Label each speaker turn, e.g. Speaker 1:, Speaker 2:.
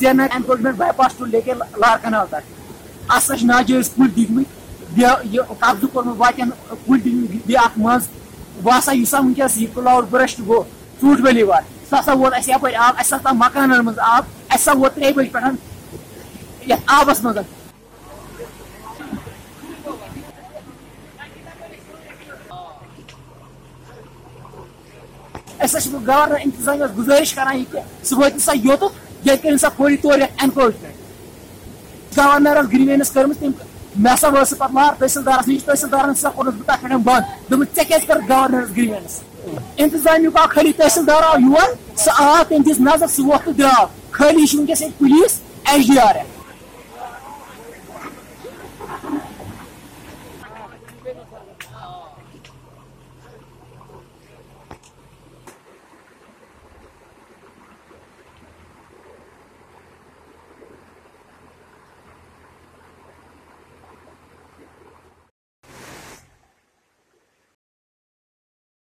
Speaker 1: Chennai encroachment bypass to लेके लार कनाल तक असा नाजायज कुल दिखम कब्जु कोर्मुत बाकियन कुल दिख मज बसा वनकस यह क्लाउड बर्स्ट गो फ्रूट वैली वाल सह वोत अप आब अ मकान मज आब अ वोत 3 बजे पे आबस मज गवर्नर इंतजामिया गुजारिश करान सह वो सा योत ये कर सा फौरी तौर एनक्रोचमेंट गवर्नर ग्रीवेंस कर्म मे सा वो पे लार तहसीलदार नश तहसीलदार कोर तथ पे बंद दोप ऐ कर गवर्नर ग्रीवेंस इंतजामिया आव खाली तहसीलदार आव योर सह आव तम दिस नजर सह वो तो द्राव खाली वनकस पुलिस HDRF